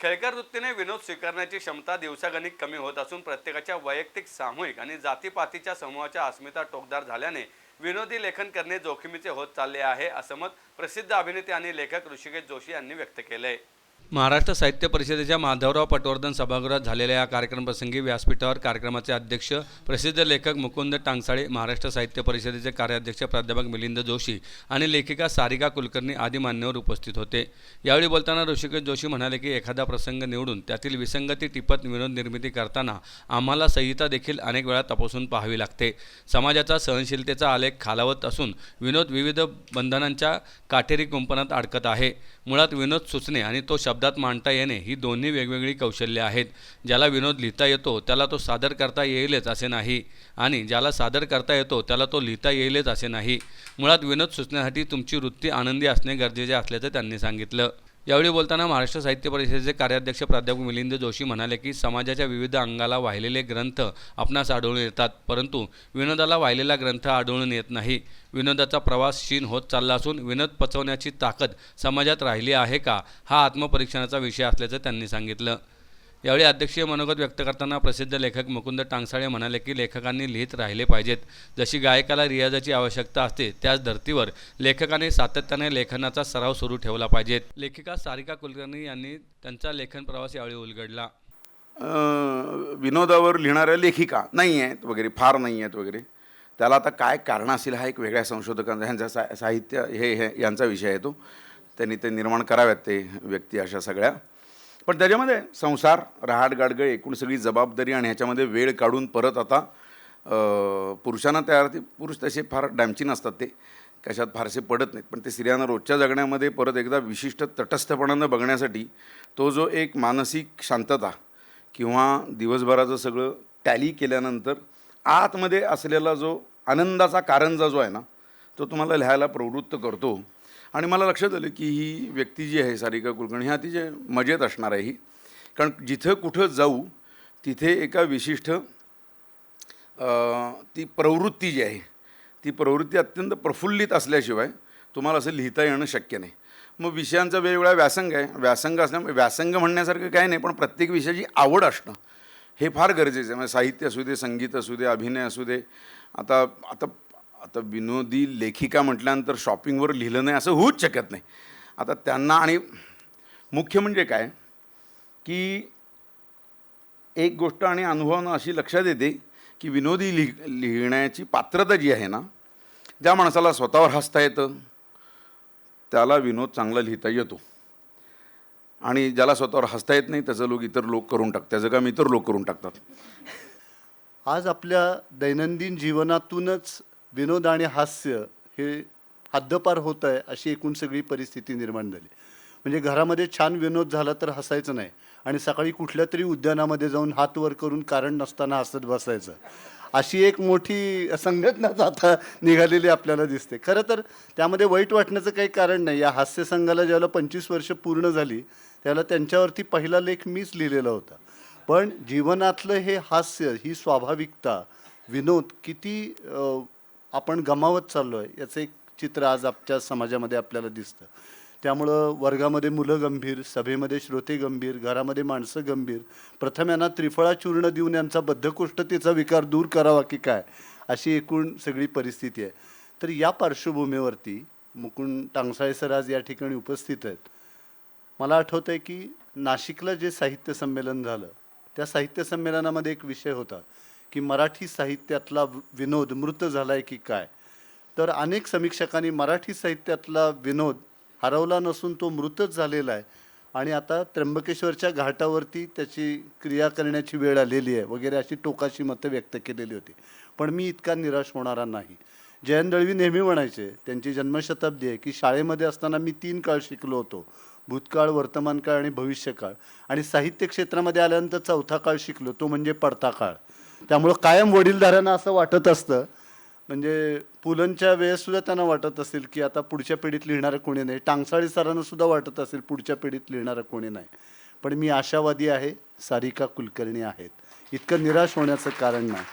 खेळकर वृत्तीने विनोद स्वीकारण्याची क्षमता दिवसागणिक कमी होत असून प्रत्येकाच्या वैयक्तिक, सामूहिक आणि जातीपातीच्या समूहाच्या अस्मिता टोकदार झाल्याने विनोदी लेखन करणे जोखमीचे होत चालले आहे, असं मत प्रसिद्ध अभिनेते आणि लेखक ऋषिकेश जोशी यांनी व्यक्त केलंय. महाराष्ट्र साहित्य परिषदेच्या माधवराव पटवर्धन सभागृहात झालेल्या या कार्यक्रमप्रसंगी व्यासपीठावर कार्यक्रमाचे अध्यक्ष प्रसिद्ध लेखक मुकुंद टांगसाळे, महाराष्ट्र साहित्य परिषदेचे कार्याध्यक्ष प्राध्यापक मिलिंद जोशी आणि लेखिका सारिका कुलकर्णी आदी मान्यवर उपस्थित होते. यावेळी बोलताना ऋषिकेश जोशी म्हणाले की एखादा प्रसंग निवडून त्यातील विसंगती टिपत विनोद निर्मिती करताना आम्हाला संहिता देखील अनेक वेळा तपासून पाहावी लागते. समाजाचा सहनशीलतेचा आलेख खालावत असून विनोद विविध बंधनांच्या काटेरी कुंपणात अडकत आहे. मुळात विनोद सुचणे आणि तो शब्दात मांडता येणे ही दोन्ही वेगवेगळी कौशल्ये आहेत. ज्याला विनोद लिहिता येतो त्याला तो सादर करता येईलच असे नाही, आणि ज्याला सादर करता येतो त्याला तो लिहिता येईलच असे नाही. मुळात विनोद सुचण्यासाठी तुमची वृत्ती आनंदी असणे गरजेचे असल्याचं त्यांनी सांगितलं. यावेळी बोलताना महाराष्ट्र साहित्य परिषदेचे कार्याध्यक्ष प्राध्यापक मिलिंद जोशी म्हणाले की समाजाच्या विविध अंगाला वाहिलेले ग्रंथ आपणास आढळून येतात, परंतु विनोदाला वाहिलेला ग्रंथ आढळून येत नाही. विनोदाचा प्रवास क्षीण होत चालला असून विनोद पचवण्याची ताकद समाजात राहिली आहे का, हा आत्मपरीक्षणाचा विषय असल्याचं त्यांनी सांगितलं. यावेळी अध्यक्षीय मनोगत व्यक्त करताना प्रसिद्ध लेखक मुकुंद टांगसाळे म्हणाले की लेखकांनी लिहित राहिले पाहिजेत. जशी गायकाला रियाजाची आवश्यकता असते, त्याच धर्तीवर लेखकाने सातत्याने लेखनाचा सराव सुरू ठेवला पाहिजेत. लेखिका सारिका कुलकर्णी यांनी त्यांचा लेखन प्रवास यावेळी उलगडला. विनोदावर लिहिणाऱ्या लेखिका नाही आहेत वगैरे, फार नाही आहेत वगैरे. त्याला आता काय कारण असेल हा एक वेगळ्या संशोधकांचा, ह्यांचा साहित्य हे यांचा विषय आहे. तो त्यांनी ते निर्माण कराव्यात ते व्यक्ती अशा सगळ्या. पण त्याच्यामध्ये संसार, रहाट गाडगं, एकूण सगळी जबाबदारी आणि ह्याच्यामध्ये वेळ काढून परत आता पुरुषांना त्यावरती, पुरुष तसे फार डॅमची नसतात, ते कशात फारसे पडत नाहीत, पण ते स्त्रियांना रोजच्या जगण्यामध्ये परत एकदा विशिष्ट तटस्थपणानं बघण्यासाठी तो जो एक मानसिक शांतता किंवा दिवसभराचं सगळं टॅली केल्यानंतर आतमध्ये असलेला जो आनंदाचा कारंजा जो आहे ना, तो तुम्हाला लिहायला प्रवृत्त करतो. आणि मला लक्षात आलं की ही व्यक्ती जी आहे सारिका कुलकर्णी, ही अतिशय मजेत असणार आहे ही. कारण जिथं कुठं जाऊ तिथे एका विशिष्ट ती प्रवृत्ती जी आहे, ती प्रवृत्ती अत्यंत प्रफुल्लित असल्याशिवाय तुम्हाला असं लिहिता येणं शक्य नाही. मग विषयांचा वेगवेगळा व्यासंग आहे. व्यासंग असल्यामुळे व्यासंग म्हणण्यासारखं काही नाही, पण प्रत्येक विषयाची आवड असणं हे फार गरजेचं आहे. म्हणजे साहित्य असू दे, संगीत असू दे, अभिनय असू दे. आता आता आता विनोदी लेखिका म्हटल्यानंतर शॉपिंगवर लिहिलं नाही असं होऊच शकत नाही. आता त्यांना, आणि मुख्य म्हणजे काय की एक गोष्ट आणि अनुभवानं अशी लक्षात येते की विनोदी लिहिण्याची पात्रता जी आहे ना, ज्या माणसाला स्वतःवर हसता येतं त्याला विनोद चांगला लिहिता येतो, आणि ज्याला स्वतःवर हसता येत नाही त्याचं इतर लोक करून टाकतात, त्याचं काम इतर लोक करून टाकतात. आज आपल्या दैनंदिन जीवनातूनच विनोद आणि हास्य हे हद्दपार होत आहे, अशी एकूण सगळी परिस्थिती निर्माण झाली. म्हणजे घरामध्ये छान विनोद झाला तर हसायचं नाही, आणि सकाळी कुठल्या तरी उद्यानामध्ये जाऊन हात वर करून कारण नसताना हसत बसायचं, अशी एक मोठी संघटनाच आता निघालेली आपल्याला दिसते. खरं तर त्यामध्ये वाईट वाटण्याचं काही कारण नाही. या हास्य संघाला ज्यावेळेला 25 वर्ष पूर्ण झाली त्यावेळेला त्यांच्यावरती पहिला लेख मीच लिहिलेला होता. पण जीवनातलं हे हास्य, ही स्वाभाविकता, विनोद किती आपण गमावत चाललो आहे याचं एक चित्र आज आमच्या समाजामध्ये आपल्याला दिसतं. त्यामुळं वर्गामध्ये मुलं गंभीर, सभेमध्ये श्रोते गंभीर, घरामध्ये माणसं गंभीर. प्रथम यांना त्रिफळा चूर्ण देऊन यांचा बद्धकोष्ठतेचा विकार दूर करावा की काय, अशी एकूण सगळी परिस्थिती आहे. तर या पार्श्वभूमीवरती मुकुंद टांगसाळे सर आज या ठिकाणी उपस्थित आहेत. मला आठवतं आहे की नाशिकला जे साहित्य संमेलन झालं, त्या साहित्य संमेलनामध्ये एक विषय होता की मराठी साहित्यातला विनोद मृत झाला आहे की काय. तर अनेक समीक्षकांनी मराठी साहित्यातला विनोद हरवला नसून तो मृतच झालेला आहे, आणि आता त्र्यंबकेश्वरच्या घाटावरती त्याची क्रिया करण्याची वेळ आलेली आहे वगैरे अशी टोकाची मतं व्यक्त केलेली होती. पण मी इतका निराश होणारा नाही. जयंत दळवी नेहमी म्हणायचे, त्यांची जन्मशताब्दी आहे, की शाळेमध्ये असताना मी 3 काळ शिकलो होतो, भूतकाळ, वर्तमान काळ आणि भविष्यकाळ, आणि साहित्य क्षेत्रामध्ये आल्यानंतर 4था काळ शिकलो, तो म्हणजे पडता काळ. त्यामुळं कायम वडीलधाऱ्यांना असं वाटत असतं, म्हणजे पुलंच्या वेळेससुद्धा त्यांना वाटत असेल की आता पुढच्या पिढीत लिहिणारं कोणी नाही. टांगसाळे सरांनासुद्धा वाटत असेल पुढच्या पिढीत लिहिणारं कोणी नाही. पण मी आशावादी आहे, सारिका कुलकर्णी आहेत, इतकं निराश होण्याचं कारण नाही.